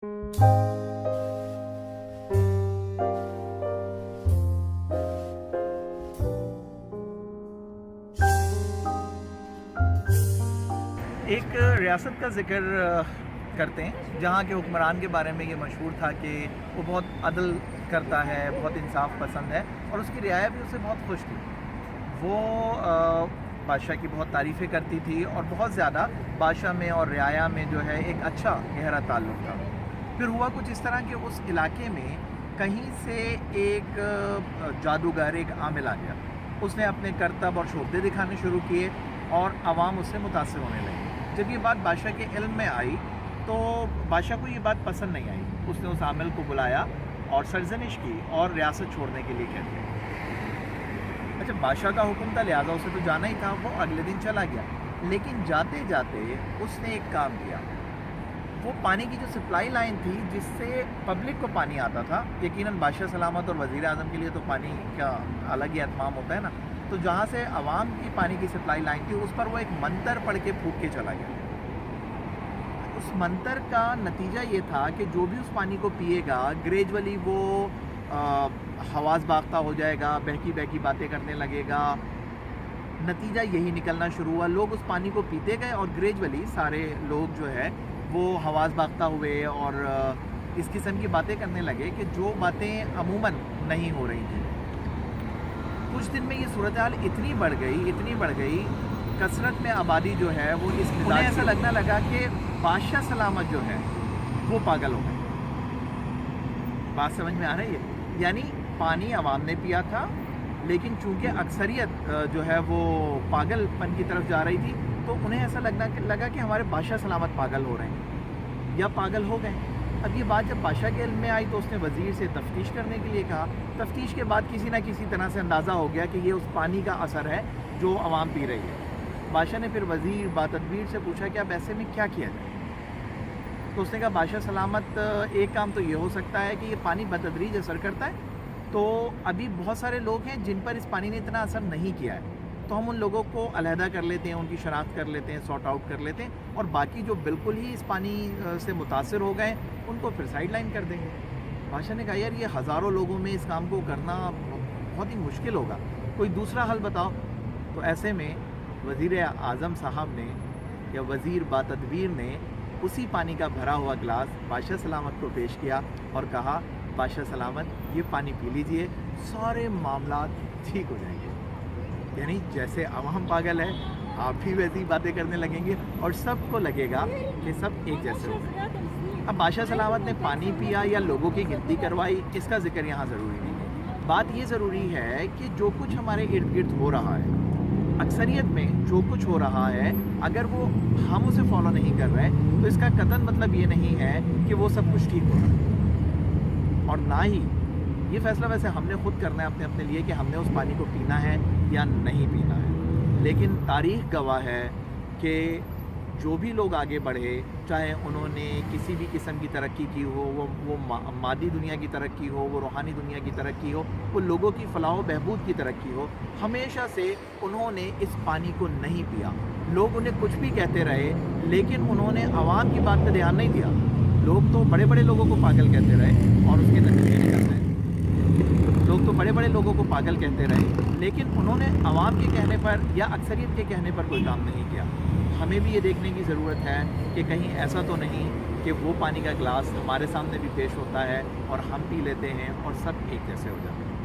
ایک ریاست کا ذکر کرتے ہیں جہاں کے حکمران کے بارے میں یہ مشہور تھا کہ وہ بہت عدل کرتا ہے، بہت انصاف پسند ہے، اور اس کی رعایا بھی اسے بہت خوش تھی۔ وہ بادشاہ کی بہت تعریفیں کرتی تھی اور بہت زیادہ بادشاہ میں اور رعایا میں جو ہے ایک اچھا گہرا تعلق تھا۔ پھر ہوا کچھ اس طرح کہ اس علاقے میں کہیں سے ایک جادوگر، ایک عامل آ گیا۔ اس نے اپنے کرتب اور شعبے دکھانے شروع کیے اور عوام اس سے متاثر ہونے لگے۔ جب یہ بات بادشاہ کے علم میں آئی تو بادشاہ کو یہ بات پسند نہیں آئی۔ اس نے اس عامل کو بلایا اور سرزنش کی اور ریاست چھوڑنے کے لیے کہہ دیا۔ اچھا، بادشاہ کا حکم تھا، لہٰذا اسے تو جانا ہی تھا۔ وہ اگلے دن چلا گیا، لیکن جاتے جاتے اس نے ایک کام کیا۔ وہ پانی کی جو سپلائی لائن تھی جس سے پبلک کو پانی آتا تھا، یقیناً بادشاہ سلامت اور وزیر اعظم کے لیے تو پانی کا الگ ہی اہتمام ہوتا ہے نا، تو جہاں سے عوام کی پانی کی سپلائی لائن تھی اس پر وہ ایک منتر پڑھ کے پھونک کے چلا گیا۔ اس منتر کا نتیجہ یہ تھا کہ جو بھی اس پانی کو پیے گا گریجولی وہ حواس باختہ ہو جائے گا، بہکی بہکی باتیں کرنے لگے گا۔ نتیجہ یہی نکلنا شروع ہوا، لوگ اس پانی کو پیتے گئے اور گریجولی سارے لوگ جو ہے وہ حواس باختہ ہوئے اور اس قسم کی باتیں کرنے لگے کہ جو باتیں عموماً نہیں ہو رہی تھیں۔ کچھ دن میں یہ صورتحال اتنی بڑھ گئی، کثرت میں آبادی جو ہے وہ اس مزاج، ایسا لگنے لگا کہ بادشاہ سلامت جو ہے وہ پاگل ہو گئے۔ بات سمجھ میں آ رہی ہے؟ یعنی پانی عوام نے پیا تھا، لیکن چونکہ اکثریت جو ہے وہ پاگل پن کی طرف جا رہی تھی، تو انہیں ایسا لگا کہ ہمارے بادشاہ سلامت پاگل ہو رہے ہیں یا پاگل ہو گئے۔ اب یہ بات جب بادشاہ کے علم میں آئی تو اس نے وزیر سے تفتیش کرنے کے لیے کہا۔ تفتیش کے بعد کسی نہ کسی طرح سے اندازہ ہو گیا کہ یہ اس پانی کا اثر ہے جو عوام پی رہی ہے۔ بادشاہ نے پھر وزیر باتدبیر سے پوچھا کہ اب ایسے میں کیا کیا جائے؟ تو اس نے کہا بادشاہ سلامت، ایک کام تو یہ ہو سکتا ہے کہ یہ پانی بتدریج اثر کرتا ہے، تو ابھی بہت سارے لوگ ہیں جن پر اس پانی نے اتنا اثر نہیں کیا ہے، تو ہم ان لوگوں کو علیحدہ کر لیتے ہیں، ان کی شناخت کر لیتے ہیں، سارٹ آؤٹ کر لیتے ہیں، اور باقی جو بالکل ہی اس پانی سے متاثر ہو گئے ان کو پھر سائڈ لائن کر دیں گے۔ بادشاہ نے کہا یار یہ ہزاروں لوگوں میں اس کام کو کرنا بہت ہی مشکل ہوگا، کوئی دوسرا حل بتاؤ۔ تو ایسے میں وزیر اعظم صاحب نے یا وزیر باتدبیر نے اسی پانی کا بھرا ہوا گلاس بادشاہ سلامت کو پیش کیا اور کہا بادشاہ سلامت یہ پانی پی لیجئے، سارے معاملات ٹھیک ہو جائیں گے۔ یعنی جیسے عوام پاگل ہے، آپ بھی ویسی باتیں کرنے لگیں گے اور سب کو لگے گا کہ سب ایک جیسے ہو گئے۔ اب بادشاہ سلامت نے پانی پیا یا لوگوں کی گنتی کروائی، اس کا ذکر یہاں ضروری نہیں ہے۔ بات یہ ضروری ہے کہ جو کچھ ہمارے ارد گرد ہو رہا ہے، اکثریت میں جو کچھ ہو رہا ہے، اگر وہ ہم اسے فالو نہیں کر رہے تو اس کا قطعاً مطلب یہ نہیں ہے کہ وہ سب کچھ ٹھیک ہو رہا ہے، اور نہ ہی یہ فیصلہ ویسے ہم نے خود کرنا ہے اپنے لیے کہ ہم نے اس پانی کو پینا ہے یا نہیں پینا ہے۔ لیکن تاریخ گواہ ہے کہ جو بھی لوگ آگے بڑھے، چاہے انہوں نے کسی بھی قسم کی ترقی کی ہو، وہ مادی دنیا کی ترقی ہو، وہ روحانی دنیا کی ترقی ہو، وہ لوگوں کی فلاح و بہبود کی ترقی ہو، ہمیشہ سے انہوں نے اس پانی کو نہیں پیا۔ لوگ انہیں کچھ بھی کہتے رہے لیکن انہوں نے عوام کی بات پہ دھیان نہیں دیا۔ لوگ تو بڑے بڑے لوگوں کو پاگل کہتے رہے اور اس کے نتیجے نکلتے ہیں۔ لوگ تو بڑے بڑے لوگوں کو پاگل کہتے رہے لیکن انہوں نے عوام کے کہنے پر یا اکثریت کے کہنے پر کوئی کام نہیں کیا۔ ہمیں بھی یہ دیکھنے کی ضرورت ہے کہ کہیں ایسا تو نہیں کہ وہ پانی کا گلاس ہمارے سامنے بھی پیش ہوتا ہے اور ہم پی لیتے ہیں اور سب ایک جیسے ہو جاتے ہیں۔